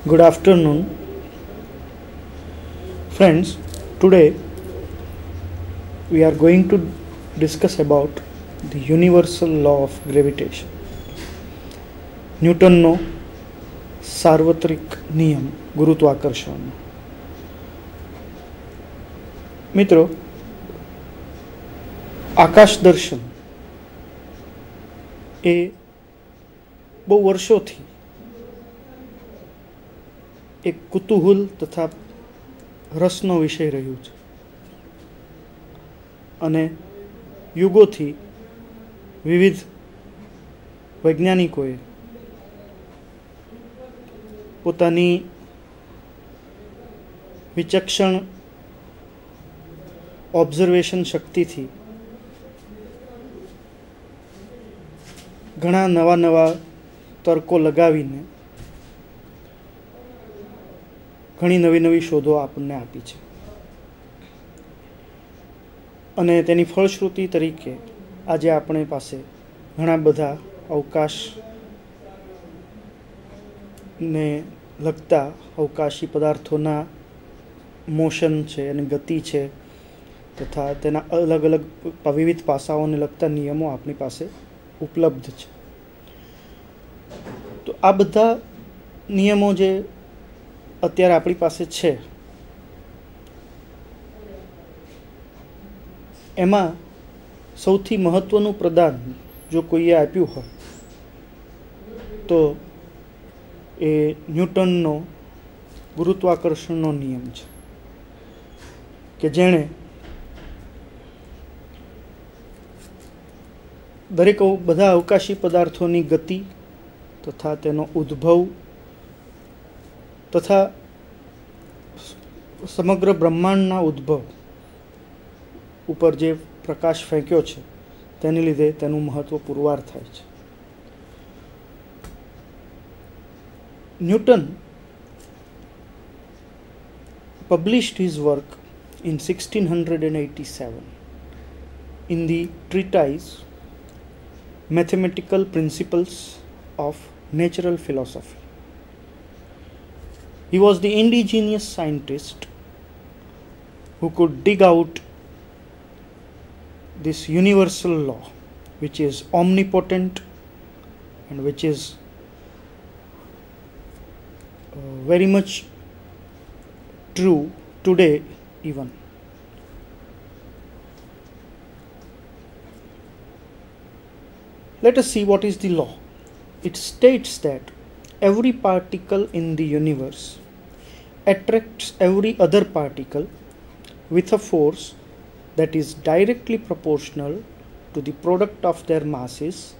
Good afternoon, friends. Today we are going to discuss about the universal law of gravitation. ન્યૂટનનો સાર્વત્રિક નિયમ ગુરુત્વાકર્ષણનો. મિત્રો, આકાશ દર્શન એ બહુ વર્ષોથી એક કુતૂહલ તથા રસનો વિષય રહ્યું છે અને યુગોથી વિવિધ વૈજ્ઞાનિકોએ પોતાની વિચક્ષણ ઓબ્ઝર્વેશન શક્તિથી ઘણા નવા નવા તર્કો લગાવીને ઘણી નવી નવી શોધો આપણને આપી છે અને તેની ફળશ્રુતિ તરીકે આજે આપણી પાસે ઘણા બધા અવકાશને લગતા અવકાશી પદાર્થોના મોશન છે અને ગતિ છે તથા તેના અલગ અલગ વિવિધ પાસાઓને લગતા નિયમો આપણી પાસે ઉપલબ્ધ છે. તો આ બધા નિયમો જે અત્યારે આપણી પાસે છે એમાં સૌથી મહત્વનું પ્રદાન જો કોઈએ આપ્યું હોય તો એ ન્યૂટનનો ગુરુત્વાકર્ષણનો નિયમ છે કે જેણે બધા અવકાશી પદાર્થોની ગતિ તથા તેનો ઉદ્ભવ તથા સમગ્ર બ્રહ્માંડના ઉદ્ભવ ઉપર જે પ્રકાશ ફેંક્યો છે તેને લીધે તેનું મહત્વ પુરવાર થાય છે. Newton published his work in 1687 in the treatise Mathematical Principles of Natural Philosophy. He was the ingenious scientist who could dig out this universal law, which is omnipotent and which is very much true today even. Let us see what is the law. It states that every particle in the universe attracts every other particle with a force that is directly proportional to the product of their masses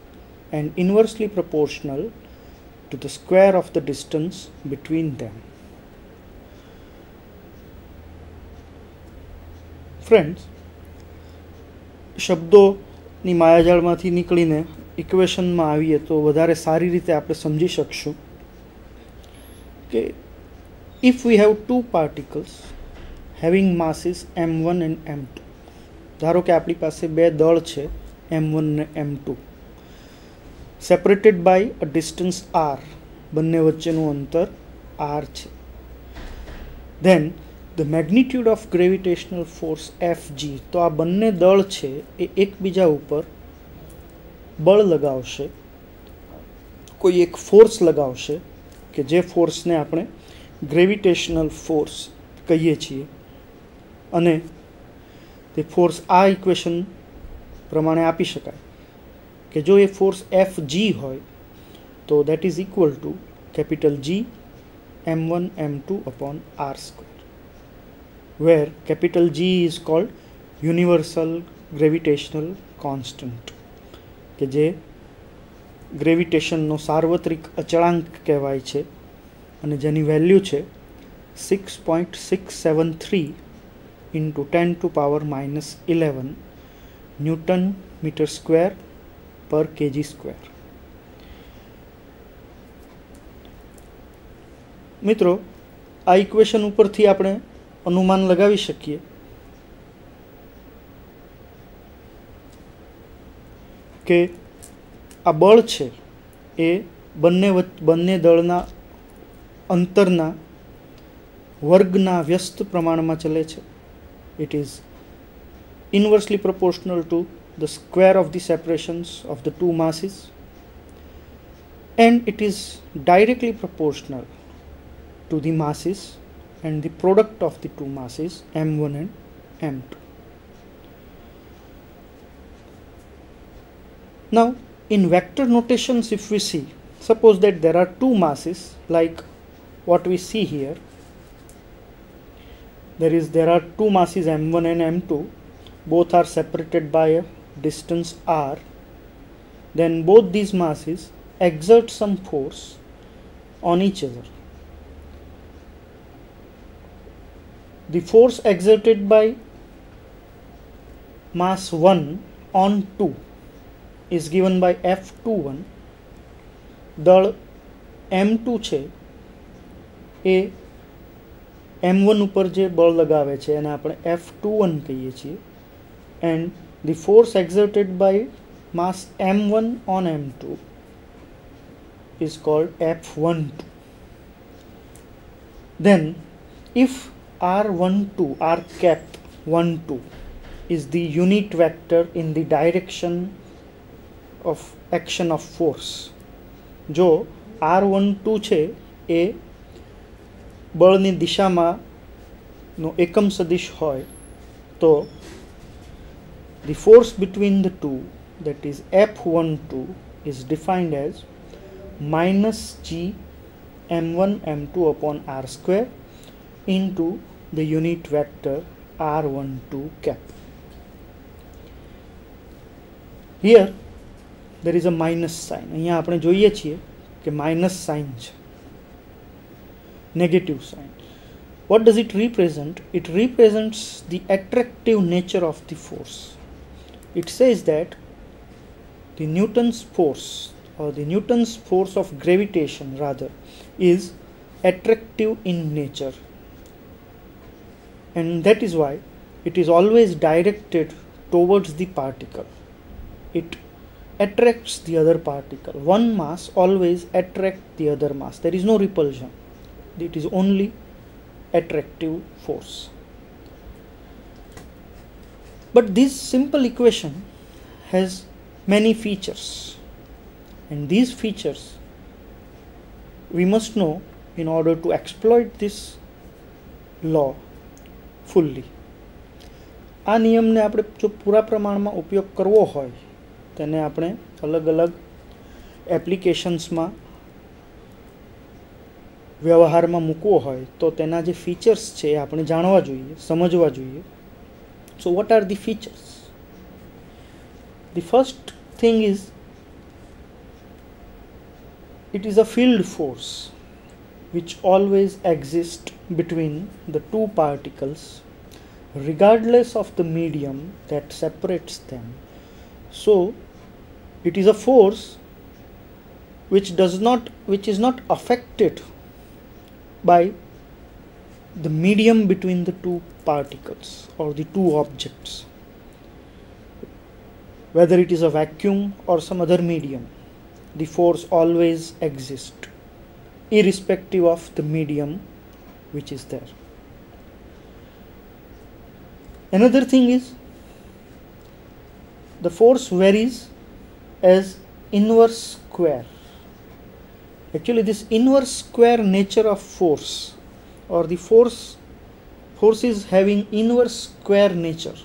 and inversely proportional to the square of the distance between them. Friends, શબ્દોની માયાજાળમાંથી નીકળીને ઇક્વેશનમાં આવીએ તો વધારે સારી રીતે આપણે સમજી શકશું કે if we have two particles having masses m1 and m2, ધારો કે આપણી પાસે બે દળ છે m1 અને m2 separated by a distance r, બંને વચ્ચેનું અંતર r છે. Then the magnitude of gravitational force fg, તો આ બંને દળ છે એ એકબીજા ઉપર બળ લગાવશે, કોઈ એક ફોર્સ લગાવશે કે જે ફોર્સને આપણે ગ્રેવિટેશનલ ફોર્સ કહીએ છીએ અને તે ફોર્સ આ ઇક્વેશન પ્રમાણે આપી શકાય કે જો એ ફોર્સ એફ જી હોય તો that is equal to capital G m1 m2 upon r square, where capital G is called universal gravitational constant, કે જે ગ્રેવિટેશનનો સાર્વત્રિક અચળાંક કહેવાય છે અને જેની વેલ્યુ છે 6.673 into 10 to power minus 11 newton metre square પર કેજી સ્ક્વેર. મિત્રો, આ ઇક્વેશન ઉપરથી આપણે અનુમાન લગાવી શકીએ કે આ બળ છે એ બંને દળના અંતરના વર્ગના વ્યસ્ત પ્રમાણમાં ચલે છે. It is inversely proportional to the square of the separations of the two masses, and it is directly proportional to the masses and the product of the two masses m1 and m2. Now in vector notations, if we see, suppose that there are two masses like what we see here. There are two masses m1 and m2, both are separated by a distance r. Then both these masses exert some force on each other. The force exerted by mass 1 on 2 is given by F21. દળ m2 છે એ m1 ઉપર જે બળ લગાવે છે એને આપણે F21 કહીએ છીએ, and the force exerted by mass m1 on m2 is called F12. Then if r12 r cap 12 is the unit vector in the direction of action of force, જો r12 છે એ બળની દિશામાં નો એકમ સદિશ હોય તો the force between the two, that is F12, is defined as minus g m1 m2 upon r square into the unit vector r12 cap. Here there is a minus sign. અહીંયા આપણે જોઈએ છીએ કે minus sign છે, negative sign. What does it represent? It represents the attractive nature of the force. It says that the Newton's force, or the Newton's force of gravitation rather, is attractive in nature, and that is why it is always directed towards the particle. It attracts the other particle. One mass always attracts the other mass. There is no repulsion. It is only attractive force. But this simple equation has many features, and these features we must know in order to exploit this law fully. આ નિયમને આપણે જો પૂરા પ્રમાણમાં ઉપયોગ કરવો હોય તેને આપણે અલગ અલગ એપ્લિકેશન્સમાં વ્યવહારમાં મૂકવો હોય તો તેના જે ફીચર્સ છે એ આપણે જાણવા જોઈએ, સમજવા જોઈએ. So what are the features? The first thing is, it is a field force which always exists between the two particles regardless of the medium that separates them. So it is a force which is not affected by the medium between the two particles or the two objects, whether it is a vacuum or some other medium. The force always exists irrespective of the medium which is there. Another thing is, the force varies as inverse square. Actually, this inverse square nature of force, or the forces having inverse square nature,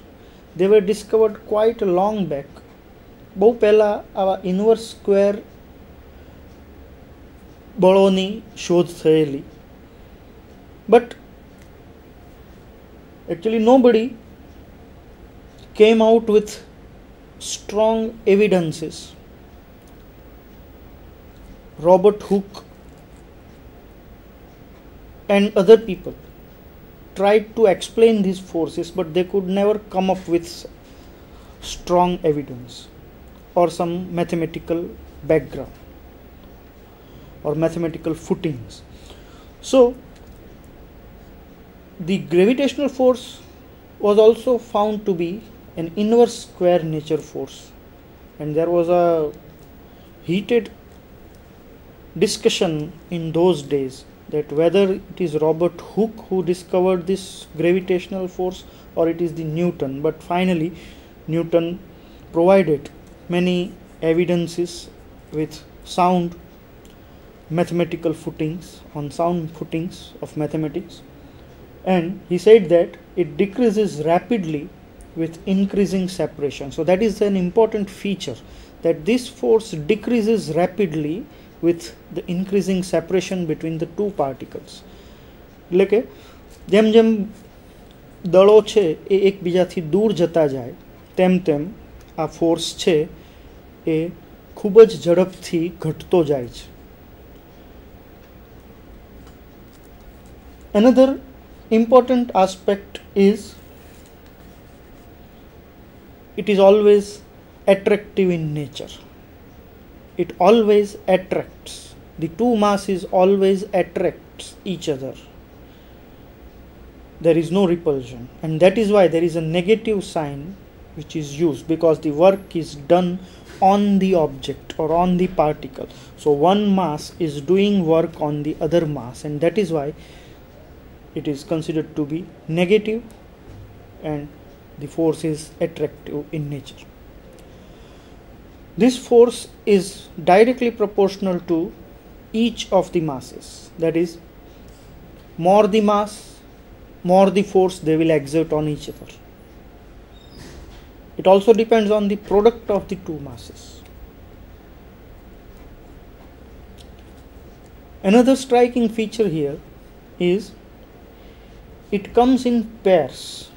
they were discovered quite a long back. બહુ પહેલાં આવા inverse square બળોની શોધ થયેલી. But actually nobody came out with strong evidences. Robert Hooke and other people tried to explain these forces, but they could never come up with strong evidence or some mathematical background or mathematical footings. So the gravitational force was also found to be an inverse square nature force, and there was a heated discussion in those days that whether it is Robert Hooke who discovered this gravitational force or it is the Newton, but finally Newton provided many evidences with sound mathematical footings, on sound footings of mathematics, and he said that it decreases rapidly with increasing separation. So that is an important feature, that this force decreases rapidly with the increasing separation between the two particles. એટલે કે જેમ જેમ દળો છે એ એકબીજાથી દૂર જતા જાય તેમ તેમ આ ફોર્સ છે એ ખૂબ જ ઝડપથી ઘટતો જાય છે. Another important aspect is it is always attractive in nature. It always attracts. The two masses always attracts each other. There is no repulsion, and that is why there is a negative sign which is used, because the work is done on the object or on the particle. So one mass is doing work on the other mass, and that is why it is considered to be negative and the force is attractive in nature. This force is directly proportional to each of the masses. That is, more the mass, more the force they will exert on each other. It also depends on the product of the two masses. Another striking feature here is it comes in pairs.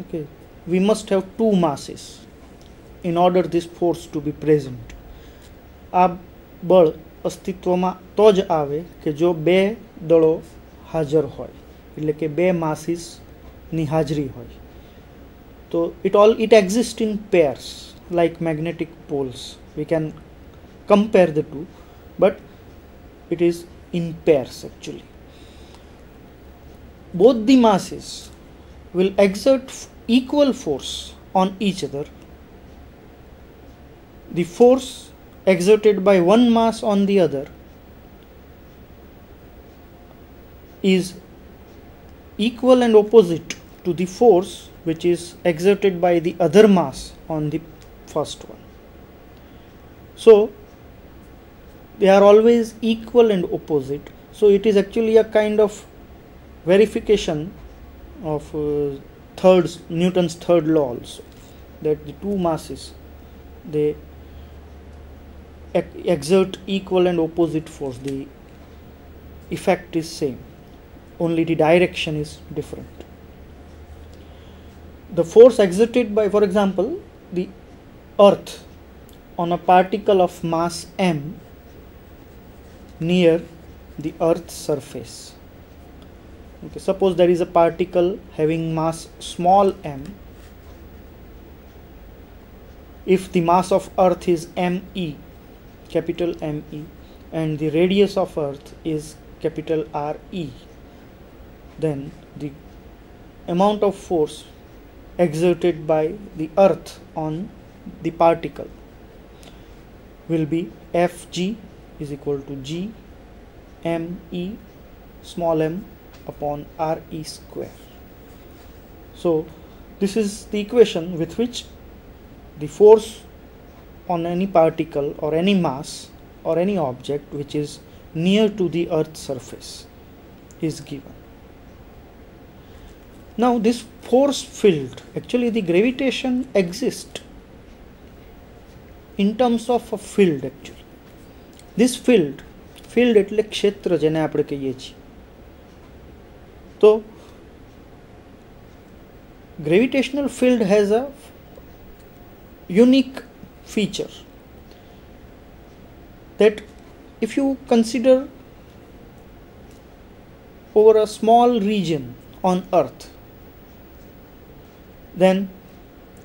Okay, we must have two masses in order this force to be present. આ બળ અસ્તિત્વમાં તો જ આવે કે જો બે દળો હાજર હોય, એટલે કે બે માસીસની હાજરી હોય. તો it exists in pairs like magnetic poles. We can compare the two, but it is in pairs actually. Both the masses will exert equal force on each other. The force exerted by one mass on the other is equal and opposite to the force which is exerted by the other mass on the first one. So they are always equal and opposite. So it is actually a kind of verification of Newton's third law also, that the two masses they exert equal and opposite force. The effect is same, only the direction is different. The force exerted by, for example, the earth on a particle of mass m near the earth's surface. Okay, suppose there is a particle having mass small m. If the mass of earth is me, capital Me, and the radius of earth is capital Re, then the amount of force exerted by the earth on the particle will be Fg is equal to G me small m upon Re square. So this is the equation with which the force on any particle or any mass or any object which is near to the earth's surface is given. Now this force field, actually the gravitation exists in terms of a field actually. This field એટલે ક્ષેત્ર જેને આપણે કહીએ છીએ. તો gravitational field has a unique feature, that if you consider over a small region on earth, then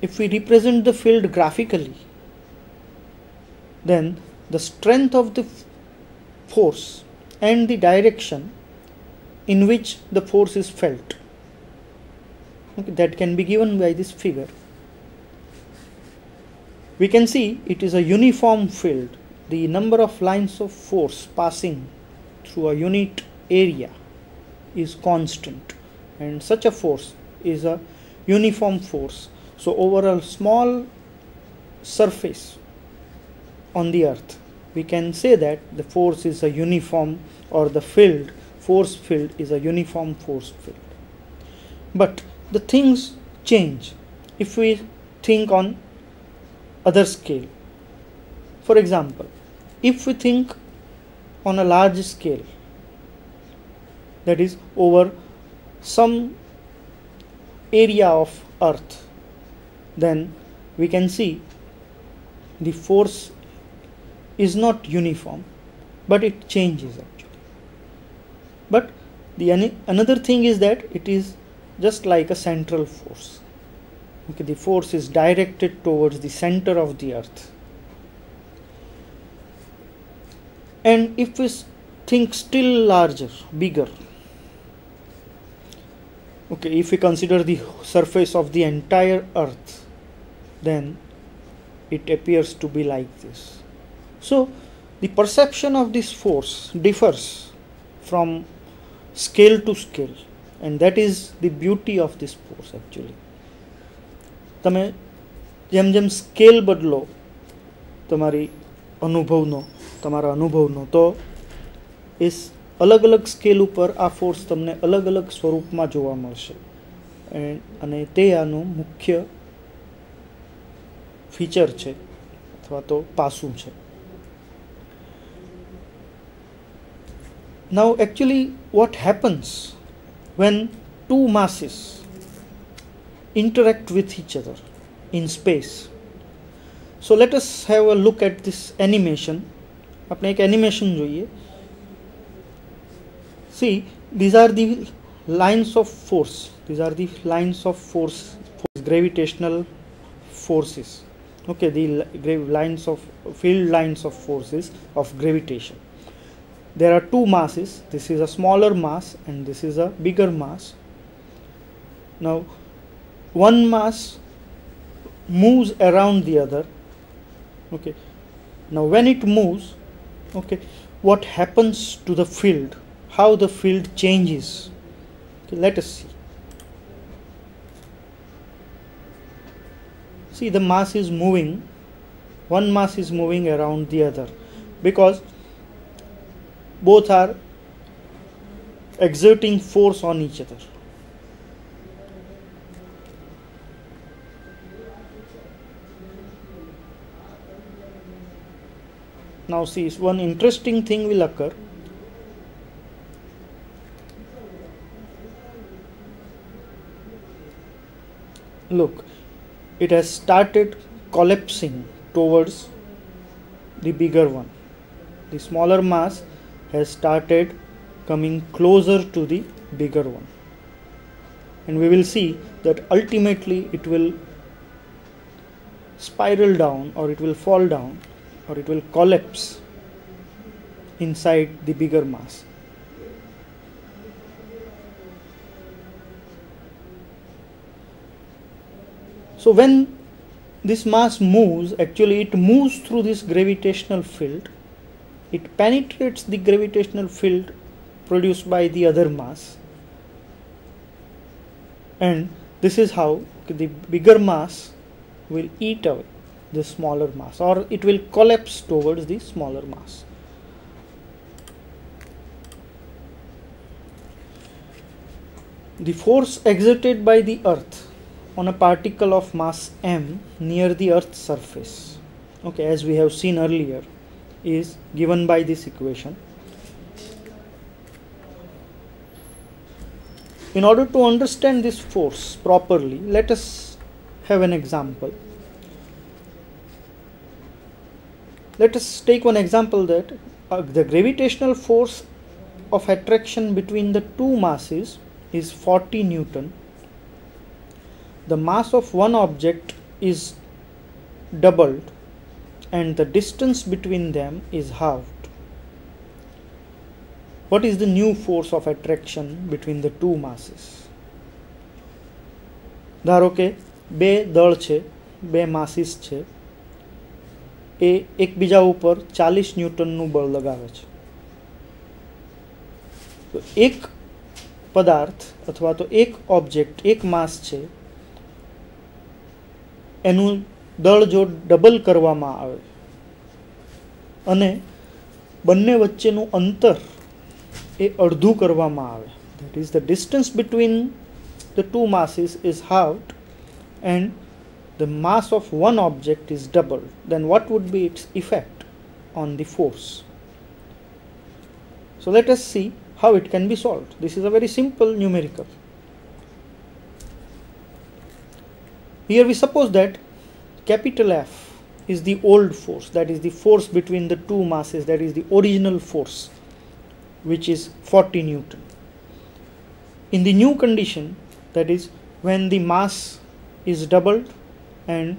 if we represent the field graphically, then the strength of the force and the direction in which the force is felt, okay, that can be given by this figure. We can see it is a uniform field. The number of lines of force passing through a unit area is constant, and such a force is a uniform force. So over a small surface on the earth, we can say that the force is a uniform, or the force field is a uniform force field. But the things change if we think on other scale. For example, if we think on a large scale, that is over some area of earth, then we can see the force is not uniform, but it changes actually. But another thing is that it is just like a central force. Okay, the force is directed towards the center of the earth. And if we think still larger, bigger, okay, if we consider the surface of the entire earth, then it appears to be like this. So the perception of this force differs from scale to scale, and that is the beauty of this force actually. તમે જેમ જેમ scale બદલો તમારા અનુભવનો તો એ અલગ અલગ scale ઉપર આ ફોર્સ તમને અલગ અલગ સ્વરૂપમાં જોવા મળશે, અને તે આનું મુખ્ય ફીચર છે અથવા તો પાસું છે. Now actually what happens when two masses interact with each other in space? So let us have a look at this animation. આપણે એક એનિમેશન જોઈએ. See, these are the lines of force. These are the lines of force, gravitational forces. Okay, the lines of field lines of forces of gravitation. There are two masses. This is a smaller mass and this is a bigger mass. Now one mass moves around the other. Okay, now when it moves, okay, what happens to the field, how the field changes? Okay, let us see. See, the mass is moving, one mass is moving around the other because both are exerting force on each other. Now see, one interesting thing will occur. Look, it has started collapsing towards the bigger one. The smaller mass has started coming closer to the bigger one, and we will see that ultimately it will spiral down, or it will fall down, or it will collapse inside the bigger mass. So when this mass moves, actually it moves through this gravitational field. It penetrates the gravitational field produced by the other mass, and this is how the bigger mass will eat away the smaller mass, or it will collapse towards the smaller mass. The force exerted by the earth on a particle of mass m near the earth's surface, okay, as we have seen earlier, is given by this equation. In order to understand this force properly, let us have an example. Let us take one example that the gravitational force of attraction between the two masses is 40 Newton. The mass of one object is doubled and the distance between them is halved. What is the new force of attraction between the two masses? ધારો કે બે દળ છે, બે masses છે, એ એકબીજા ઉપર 40 ન્યૂટનનું બળ લગાવે છે. તો એક પદાર્થ અથવા તો એક ઓબ્જેક્ટ, એક માસ છે, એનું દળ જો ડબલ કરવામાં આવે અને બંને વચ્ચેનું અંતર એ અડધું કરવામાં આવે, that is the distance between the two masses is halved and the mass of one object is doubled, then what would be its effect on the force? So let us see how it can be solved. This is a very simple numerical. Here we suppose that capital F is the old force, that is the force between the two masses, that is the original force, which is 40 Newton. In the new condition, that is when the mass is doubled and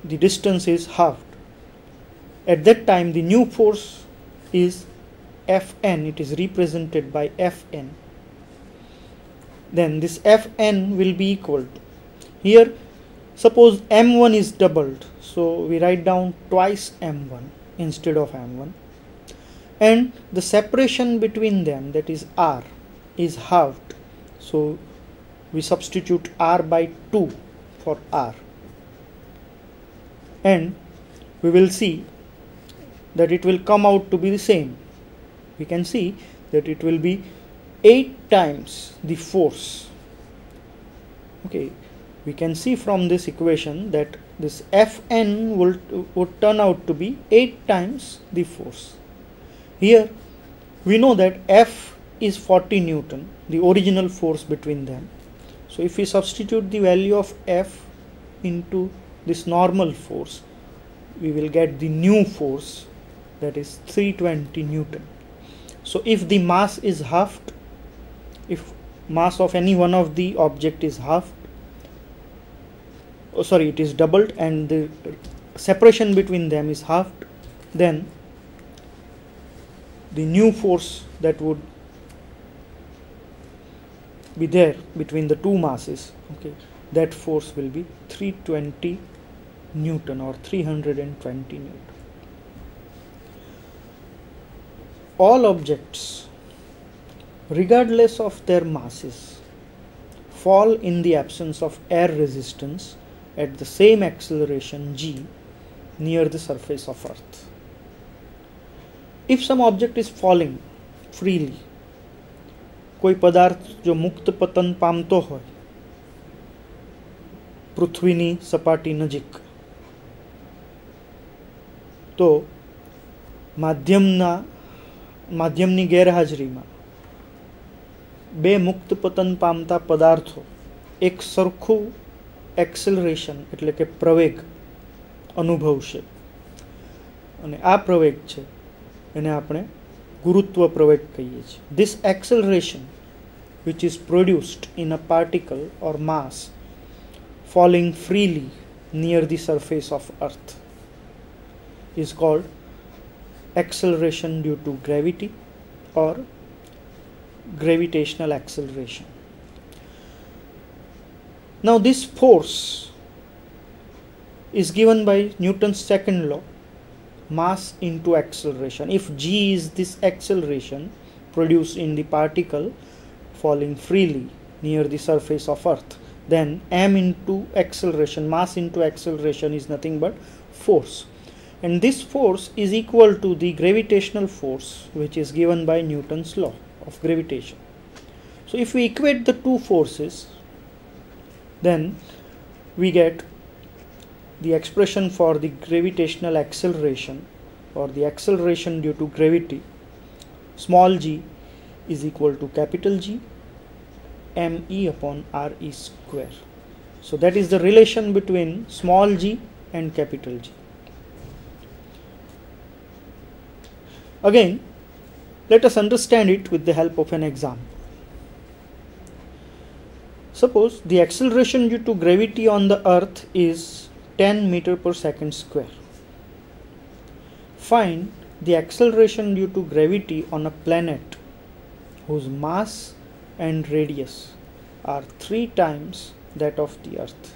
the distance is halved, at that time the new force is Fn, it is represented by Fn. Then this Fn will be equal to, here suppose m1 is doubled, so we write down twice m1 instead of m1, and the separation between them, that is r, is halved, so we substitute r by 2 for r, and we will see that it will come out to be the same. We can see that it will be 8 times the force. Okay, we can see from this equation that this Fn would turn out to be 8 times the force. Here we know that F is 40 Newton, the original force between them. So if we substitute the value of F into this normal force, we will get the new force, that is 320 Newton. So if the mass is halved, if mass of any one of the object is halved, it is doubled and the separation between them is halved, then the new force that would be there between the two masses, okay, that force will be 320 Newton or 320 Newton. All objects, regardless of their masses, fall in the absence of air resistance at the same acceleration g near the surface of Earth. If some object is falling freely, કોઈ પદાર્થ જો મુક્ત પતન પામતો હોય પૃથ્વીની સપાટી નજીક, તો માધ્યમની ગેરહાજરીમાં બે મુક્ત પતન પામતા પદાર્થો એક સરખું એક્સેલરેશન એટલે કે પ્રવેગ અનુભવશે, અને આ પ્રવેગ છે એને આપણે ગુરુત્વ પ્રવેગ કહીએ છીએ. This acceleration which is produced in a particle or mass falling freely near the surface of Earth is called acceleration due to gravity or gravitational acceleration. Now this force is given by Newton's second law, mass into acceleration. If g is this acceleration produced in the particle falling freely near the surface of Earth, then m into acceleration, mass into acceleration, is nothing but force, and this force is equal to the gravitational force which is given by Newton's law of gravitation. So if we equate the two forces, then we get the expression for the gravitational acceleration or the acceleration due to gravity. Small g is equal to capital G me upon re square. So that is the relation between small g and capital G. Again, let us understand it with the help of an example. Suppose the acceleration due to gravity on the Earth is 10 meter per second square. Find the acceleration due to gravity on a planet whose mass and radius are 3 times that of the Earth.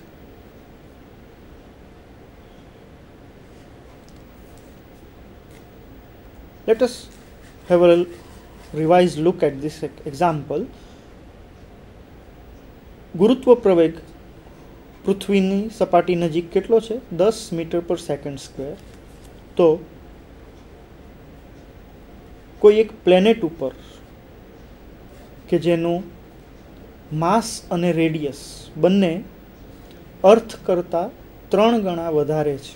Let us have a revised look at this example, ગુરુત્વ પ્રવેગ પૃથ્વીની સપાટી નજીક કેટલો છે? 10 metre પર second square. તો કોઈ એક પ્લેનેટ ઉપર કે જેનું માસ અને રેડિયસ બંને અર્થ કરતાં 3 ગણા વધારે છે,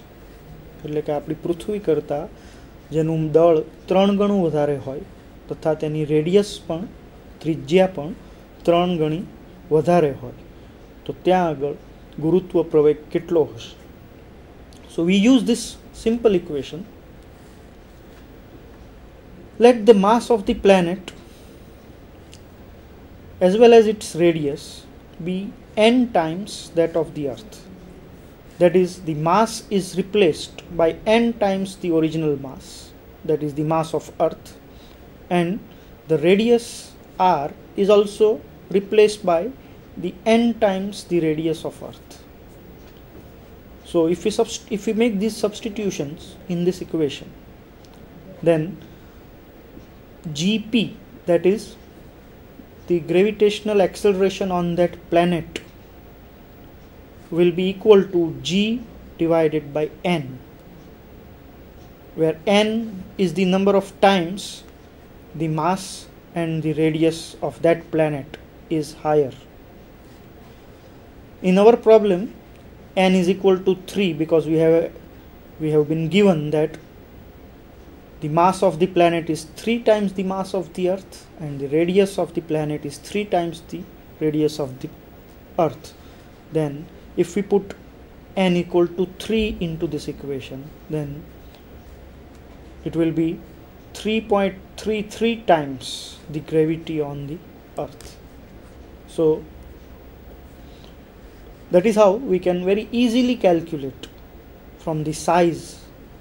એટલે કે આપણી પૃથ્વી કરતાં જેનું દળ 3 ગણું વધારે હોય તથા તેની રેડિયસ પણ ત્રિજ્યા પણ 3 ગણી વધારે હોય, તો ત્યાં આગળ ગુરુત્વ પ્રવેગ કેટલો હશે? So we use this simple equation. Let the mass of the planet as well as its radius be n times that of the earth. That is, the mass is replaced by n times the original mass, that is the mass of earth, and the radius r is also replaced by the n times the radius of earth. So if we make these substitutions in this equation, then Gp, that is the gravitational acceleration on that planet, will be equal to G divided by n, where n is the number of times the mass and the radius of that planet is higher. In our problem, n is equal to 3 because we have been given that the mass of the planet is 3 times the mass of the earth and the radius of the planet is 3 times the radius of the earth. Then if we put n equal to 3 into this equation, then it will be 3.33 times the gravity on the earth. So that is how we can very easily calculate from the size,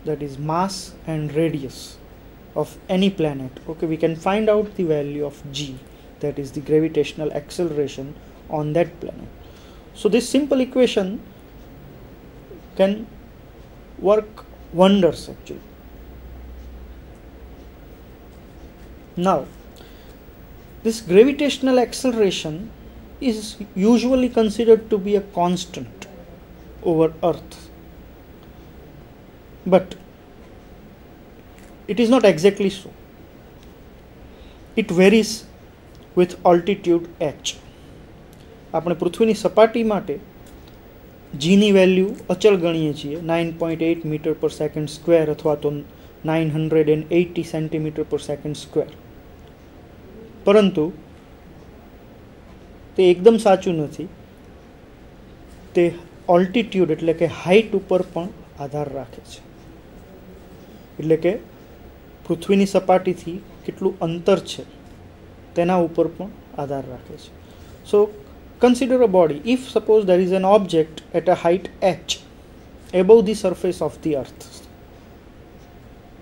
that is mass and radius of any planet. Okay, we can find out the value of G, that is the gravitational acceleration on that planet. So this simple equation can work wonders actually. Now, this gravitational acceleration is usually considered to be a constant over Earth, but it is not exactly so. It varies with altitude h. આપણે પૃથ્વીની સપાટી માટે જીની value અચળ ગણીએ છીએ 9.8 metre પર second square અથવા તો 980 સેન્ટીમીટર પર સેકન્ડ સ્ક્વેર, પરંતુ તે એકદમ સાચું નથી. તે ઓલ્ટિટ્યુડ એટલે કે હાઇટ ઉપર પણ આધાર રાખે છે, એટલે કે પૃથ્વીની સપાટીથી કેટલું અંતર છે તેના ઉપર પણ આધાર રાખે છે. સો consider a body. If suppose there is an object at a height h above the surface of the earth,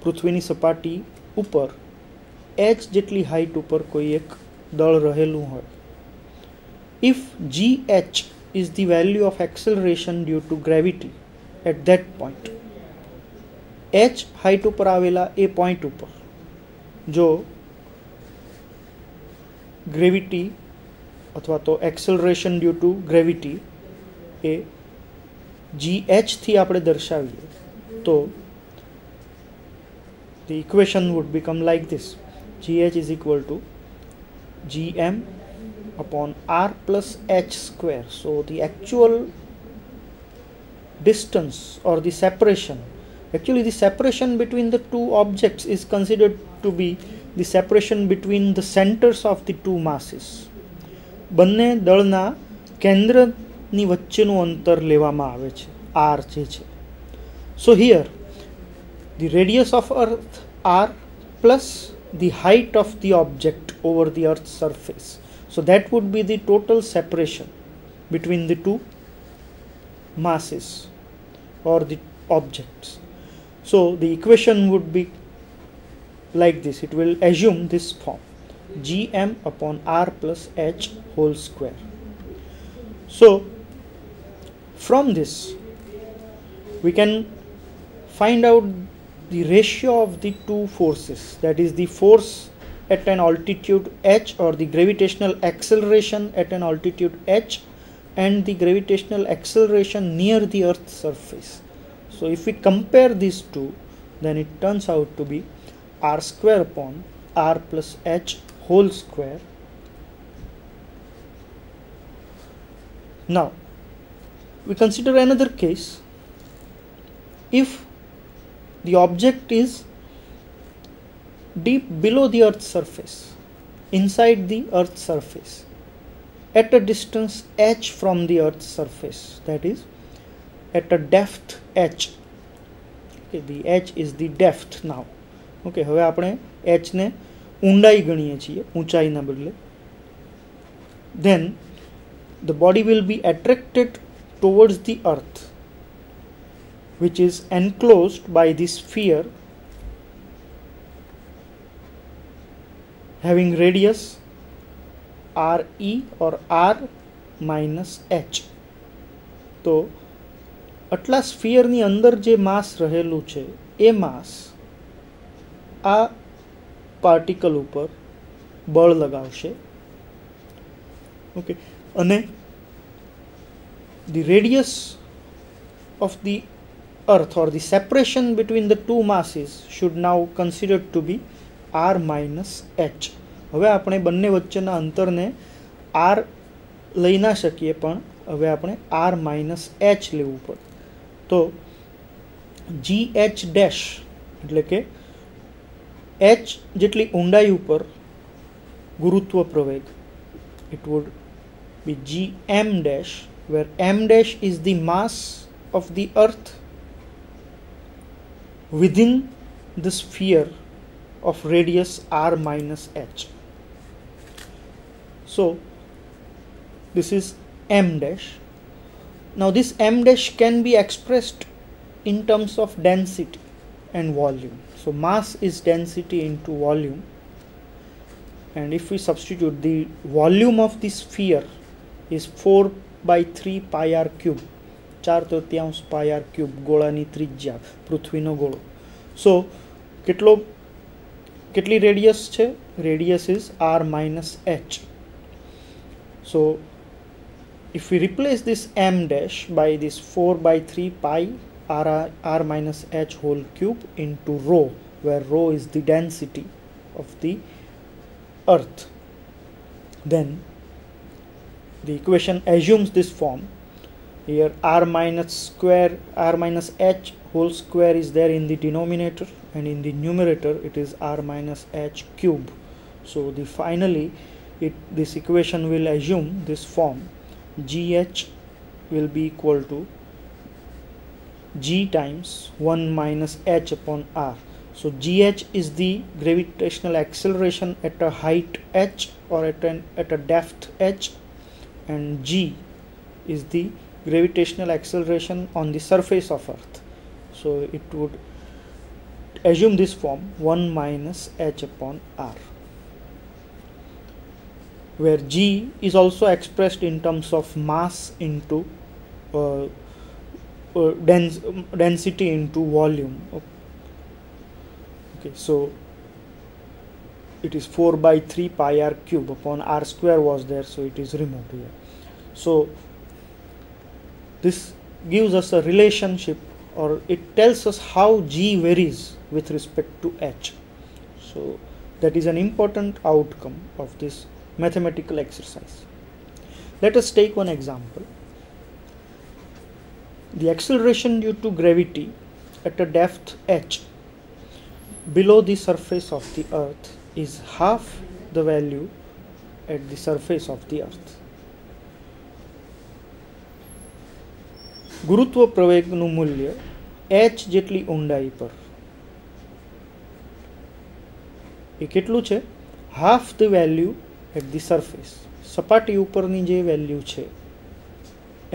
પૃથ્વીની સપાટી ઉપર h જેટલી હાઇટ ઉપર કોઈ એક દળ રહેલું હોય, if gh is the value of acceleration due to gravity at that point, h height ઉપર આવેલા એ પોઈન્ટ ઉપર જો ગ્રેવિટી અથવા તો એક્સલરેશન ડ્યુ ટુ ગ્રેવિટી એ GH થી આપણે દર્શાવીએ તો the equation would become like this: GH is equal to gm upon r plus h square. So the actual distance or the separation, actually the separation between the two objects is considered to be the separation between the centers of the two masses. બંને દળના કેન્દ્રની વચ્ચેનું અંતર લેવામાં આવે છે, r જે છે. So here the radius of earth r plus the height of the object over the earth's surface, so that would be the total separation between the two masses or the objects. So the equation would be like this. It will assume this form: gm upon r plus h whole square. So from this we can find out the ratio of the two forces, that is the force at an altitude h, or the gravitational acceleration at an altitude h, and the gravitational acceleration near the Earth's surface. So if we compare these two, then it turns out to be r square upon r plus h whole square. Now we consider another case. If the object is deep below the Earth's surface, inside the Earth's surface, at a distance h from the Earth's surface, that is at a depth h. Okay, the h is the depth now. Okay, હવે આપણે h ને ઊંડાઈ ગણીએ છીએ, ઊંચાઈના બદલે. Then the body will be attracted towards the Earth, which is enclosed by this sphere having radius re or r minus h. તો આટલા સ્ફિયરની અંદર જે માસ રહેલું છે એ માસ આ પાર્ટિકલ ઉપર બળ લગાવશે. ઓકે, અને the radius of the Earth, or the separation between the two masses, should now considered to be r minus h. હવે આપણે બંને વચ્ચેના અંતરને r લઈ ના શકીએ, પણ હવે આપણે r minus h લેવું પડે. તો gh ડેશ એટલે કે h જેટલી ઊંડાઈ ઉપર ગુરુત્વ પ્રવેગ, it would be gm dash, where m dash is the mass of the Earth within the sphere of radius r minus h. So this is m dash. Now this m dash can be expressed in terms of density and volume. So mass is density into volume, and if we substitute, the volume of the sphere is 4 by 3 pi r cube, 4/3 pi r cube, ગોળાની ત્રિજ્યા, પૃથ્વીનો ગોળો. So કેટલી radius છે? Radius is r minus h. So if we replace this m dash by this 4 by 3 pi r minus h whole cube into rho, where rho is the density of the Earth, then the equation assumes this form. Here r minus h whole square is there in the denominator, and in the numerator it is r minus h cube. So finally this equation will assume this form. Gh will be equal to g times 1 minus h upon r. So gh is the gravitational acceleration at a height h, or at a depth h, and g is the gravitational acceleration on the surface of Earth. So it would assume this form, 1 minus h upon r, where g is also expressed in terms of mass into density into volume. Okay, so it is 4 by 3 pi r cube upon r square was there, so it is removed here. So this gives us a relationship, or it tells us how g varies with respect to h. So that is an important outcome of this mathematical exercise. Let us take one example. The acceleration due to gravity at a depth h below the surface of the Earth is half the value at the surface of the Earth. ગુરુત્વ પ્રવેગનું મૂલ્ય h જેટલી ઊંડાઈ પર એ કેટલું છે? half the value at the surface. સપાટી ઉપરની જે value છે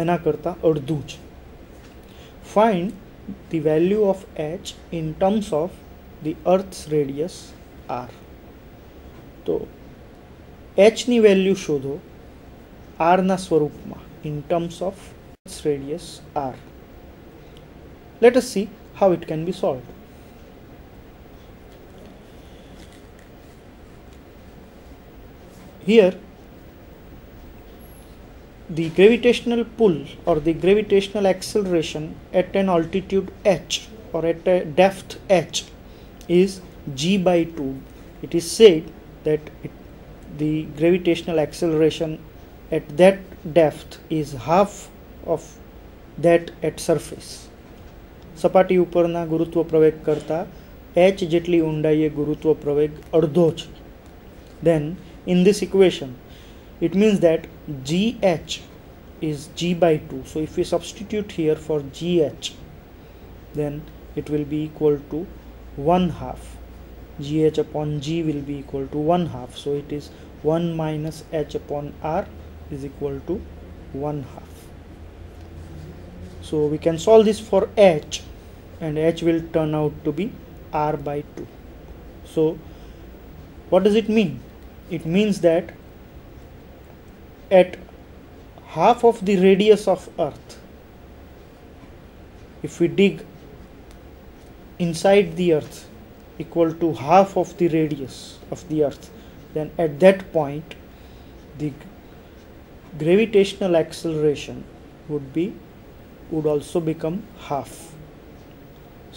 એના કરતાં અડધું છે. Find the value of h in terms of the Earth's radius r. તો h ની વેલ્યુ શોધો r ના સ્વરૂપમાં, in terms of Earth's radius r. Let us see how it can be solved. here the gravitational pull or the gravitational acceleration at an altitude h or at a depth h is g by 2. It is said that the gravitational acceleration at that depth is half of that at surface. સપાટી ઉપરના ગુરુત્વ પ્રવેગ કરતાં h જેટલી ઊંડાઈએ ગુરુત્વ પ્રવેગ અડધો છે. Then in this equation it means that gh is g by 2. So if we substitute here for gh, then it will be equal to 1/2. gh upon g will be equal to 1/2. So it is 1 minus h upon r is equal to 1/2. So we can solve this for h, and h will turn out to be r by 2. So what does it mean? It means that at half of the radius of earth, if we dig inside the earth equal to half of the radius of the earth, then at that point the gravitational acceleration would also become half.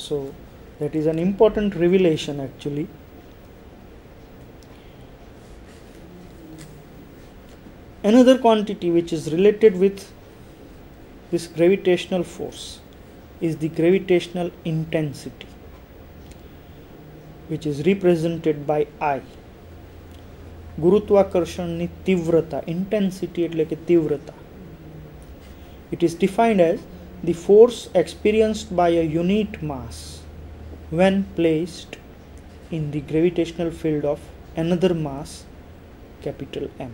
So that is an important revelation actually. Another quantity which is related with this gravitational force is the gravitational intensity, which is represented by I. ગુરુત્વાકર્ષણની તીવ્રતા, intensity એટલે કે તીવ્રતા. It is defined as the force experienced by a unit mass when placed in the gravitational field of another mass, capital M.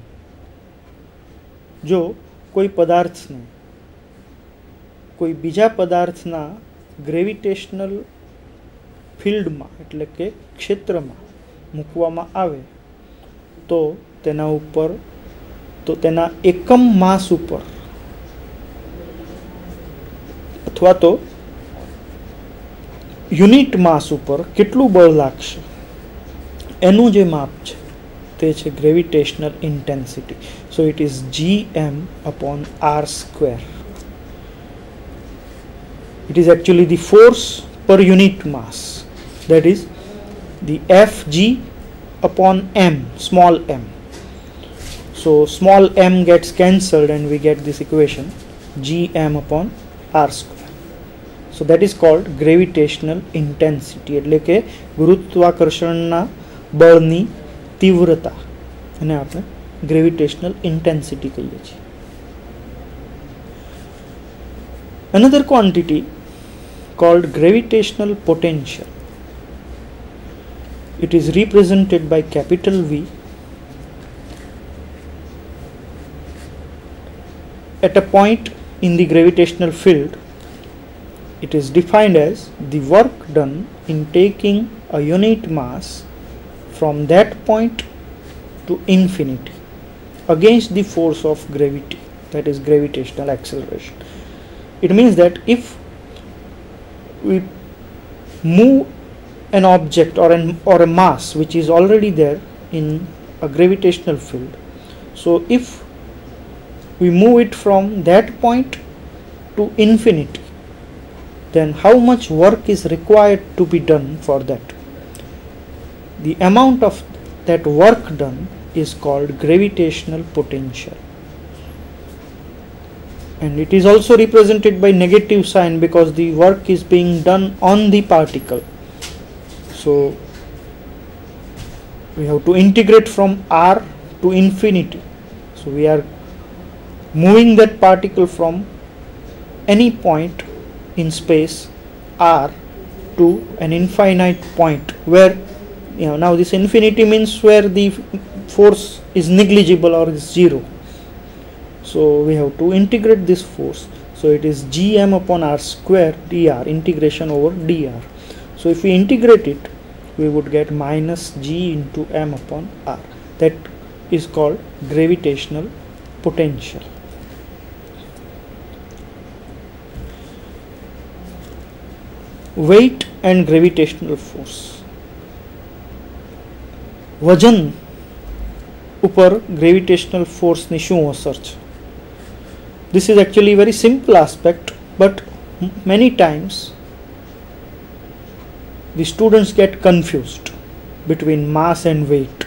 જો કોઈ પદાર્થને કોઈ બીજા પદાર્થના ગ્રેવિટેશનલ ફિલ્ડમાં એટલે કે ક્ષેત્રમાં મૂકવામાં આવે તો તેના ઉપર તો તેના એકમ માસ ઉપર અથવા તો યુનિટ માસ ઉપર કેટલું બળ લાગશે એનું જે માપ છે તે છે gravitational intensity. So it is gm upon r square. It is actually the force per unit mass, that is the Fg upon m, small m. So small m gets cancelled and we get this equation gm upon r square. So that is called gravitational intensity, એટલે કે ગુરુત્વાકર્ષણના બળની તીવ્રતા અને આપણે gravitational intensity કહીએ છીએ. Another quantity called gravitational potential. It is represented by capital V. At a point in the gravitational field, it is defined as the work done in taking a unit mass from that point to infinity against the force of gravity, that is gravitational acceleration. It means that if we move an object or a mass which is already there in a gravitational field, so if we move it from that point to infinity, then how much work is required to be done for that? The amount of that work done is called gravitational potential, and it is also represented by negative sign because the work is being done on the particle. So we have to integrate from r to infinity. So we are moving that particle from any point in space r to an infinite point where, now this infinity means where the force is negligible or is zero. So we have to integrate this force. So it is gm upon r square dr, integration over dr. So if we integrate it, we would get minus g into m upon r. That is called gravitational potential. Weight and gravitational force. વજન ઉપર gravitational ફોર્સની શું અસર છે. This is actually a very simple aspect, but many times the students get confused between mass and weight,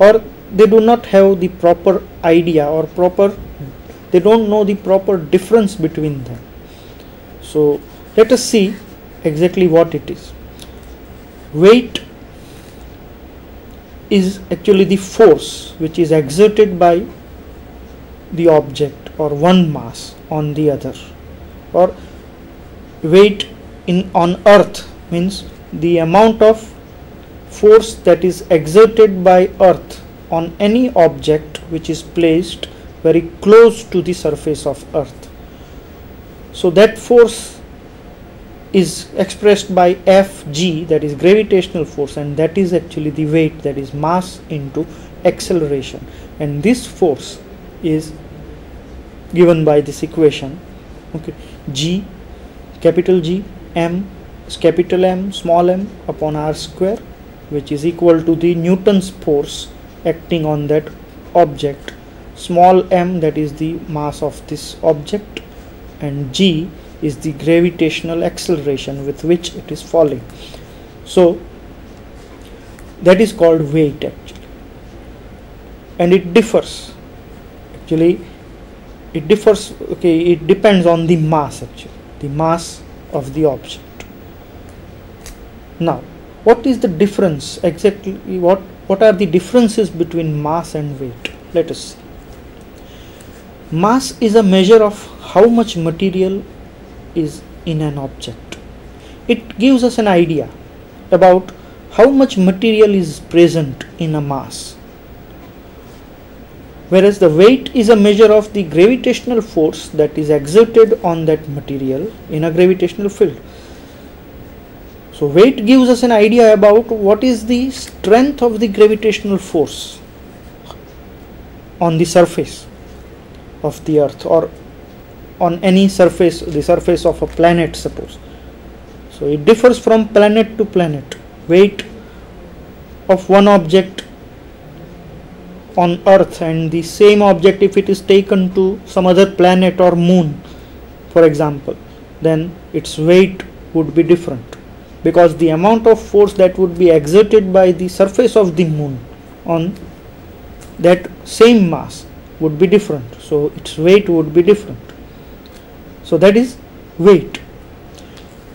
or they do not have the proper idea or they don't know the proper difference between them. So let us see exactly what it is. Weight is actually the force which is exerted by the object or one mass on the other, or weight on earth means the amount of force that is exerted by earth on any object which is placed very close to the surface of earth. So that force is expressed by Fg, that is gravitational force, and that is actually the weight, that is mass into acceleration, and this force is given by this equation. Okay, G, capital G, M, capital M, small m upon r square, which is equal to the Newton's force acting on that object, small m, that is the mass of this object, and G is the gravitational acceleration with which it is falling. So that is called weight actually, and it differs actually. It differs, okay, it depends on the mass actually, the mass of the object. Now, what is the difference exactly? What are the differences between mass and weight? Let us see. Mass is a measure of how much material is in an object. It gives us an idea about how much material is present in a mass. Whereas the weight is a measure of the gravitational force that is exerted on that material in a gravitational field. So weight gives us an idea about what is the strength of the gravitational force on the surface of the earth, or on any surface, the surface of a planet suppose. So it differs from planet to planet. Weight of one object on earth and the same object, if it is taken to some other planet or moon for example, then its weight would be different, because the amount of force that would be exerted by the surface of the moon on that same mass would be different, so its weight would be different. So that is weight.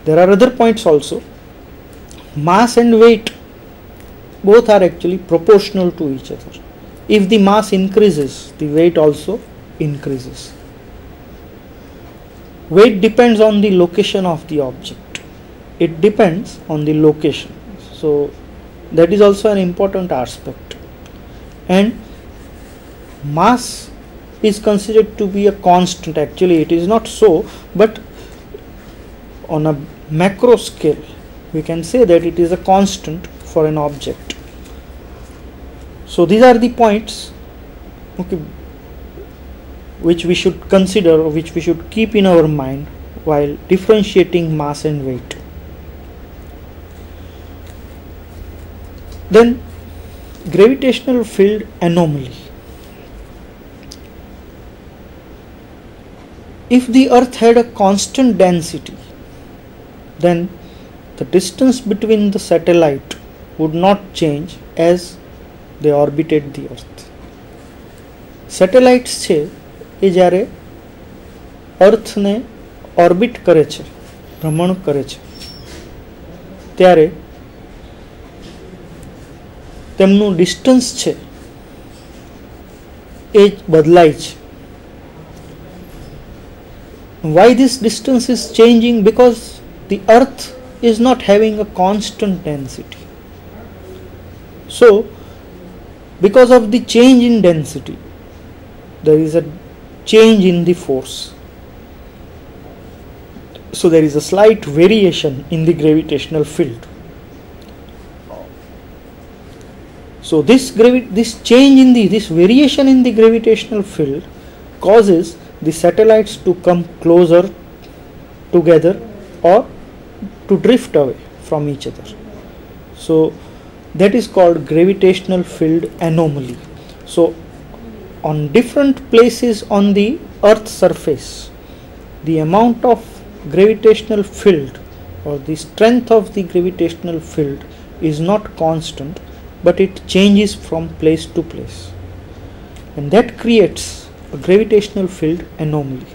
There are other points also. Mass and weight both are actually proportional to each other. If the mass increases, the weight also increases. Weight depends on the location of the object. It depends on the location. So that is also an important aspect. And mass is considered to be a constant. Actually it is not so, but on a macro scale we can say that it is a constant for an object. So these are the points, okay, which we should consider, or which we should keep in our mind while differentiating mass and weight. Then gravitational field anomaly. If the earth had a constant density, then the distance between the satellite would not change as they orbited the earth. Satellites છે એ જ્યારે અર્થને orbit કરે છે, ભ્રમણ કરે છે, ત્યારે તેમનું ડિસ્ટન્સ છે એ બદલાય છે. Why this distance is changing? Because the earth is not having a constant density. So because of the change in density, there is a change in the force. So there is a slight variation in the gravitational field. So this change in this variation in the gravitational field causes the satellites to come closer together or to drift away from each other. So that is called gravitational field anomaly. So on different places on the earth surface, the amount of gravitational field or the strength of the gravitational field is not constant, but it changes from place to place, and that creates a gravitational field anomaly.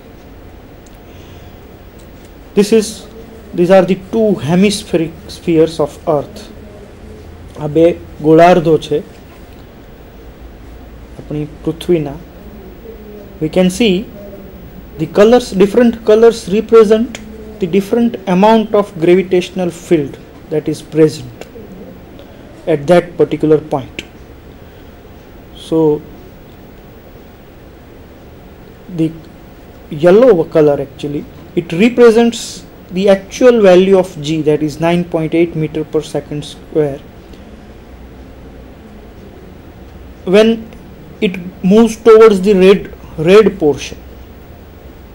These are the two hemispheric spheres of earth. આ બે ગોળાર્ધો છે આપણી પૃથ્વીના. We can see the colors, different colors represent the different amount of gravitational field that is present at that particular point. So the yellow color actually, it represents the actual value of G, that is 9.8 meter per second square, when it moves towards the red portion,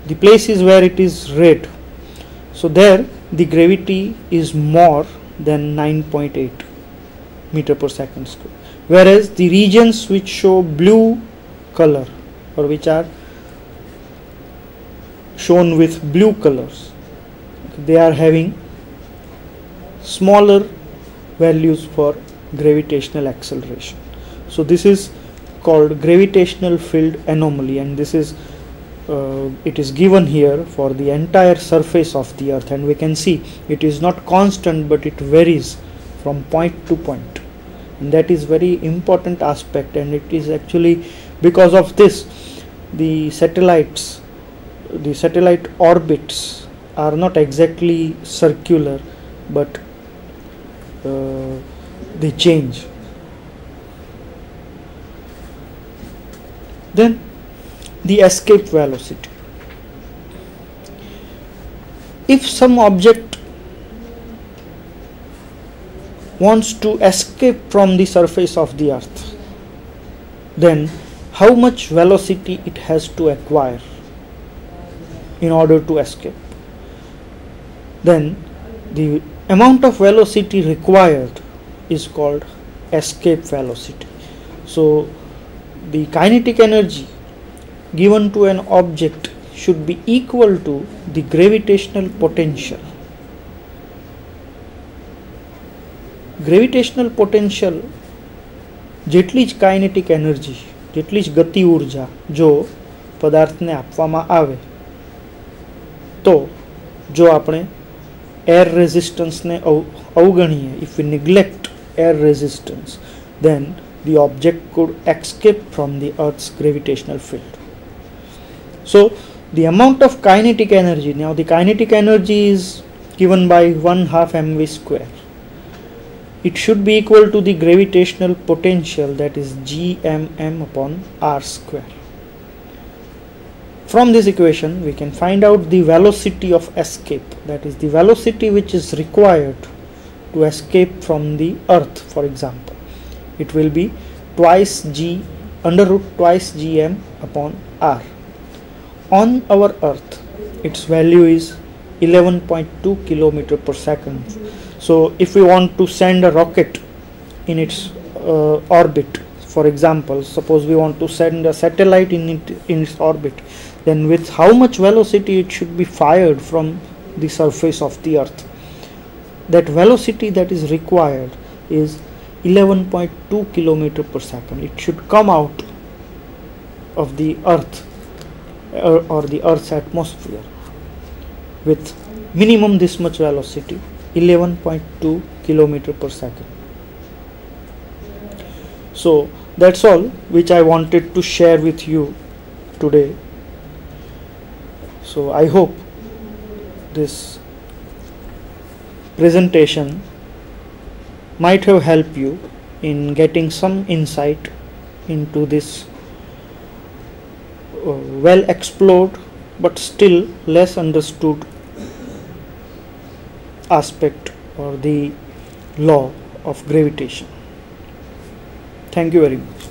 the places where it is red. So there the gravity is more than 9.8 meter per second square, whereas the regions which show blue color or which are shown with blue colors, they are having smaller values for gravitational acceleration. So this is called gravitational field anomaly, and this is it is given here for the entire surface of the earth, and we can see it is not constant but it varies from point to point, and that is very important aspect. And it is actually because of this the satellite orbits are not exactly circular, but they change. Then the escape velocity. If some object wants to escape from the surface of the earth, then how much velocity it has to acquire in order to escape? Then the amount of velocity required is called escape velocity. So the kinetic energy given to an object should be equal to the gravitational potential. Gravitational potential જેટલી જ kinetic energy, જેટલી જ ગતિ ઉર્જા જો પદાર્થને આપવામાં આવે, તો જો આપણે એર રેઝિસ્ટન્સને અવગણીએ, if we neglect air resistance, then the object could escape from the earth's gravitational field. So the amount of kinetic energy, now the kinetic energy is given by 1/2 mv square. It should be equal to the gravitational potential, that is gmm upon r square. From this equation we can find out the velocity of escape, that is the velocity which is required to escape from the earth. For example, it will be twice g under root twice gm upon r. On our earth its value is 11.2 kilometer per second. So if we want to send a rocket in its orbit, for example, suppose we want to send a satellite in its orbit, then with how much velocity it should be fired from the surface of the earth? That velocity that is required is 11.2 kilometer per second. It should come out of the earth or the earth's atmosphere with minimum this much velocity, 11.2 kilometer per second. So that's all which I wanted to share with you today. So I hope this presentation might have helped you in getting some insight into this well explored but still less understood aspect or the law of gravitation. Thank you very much.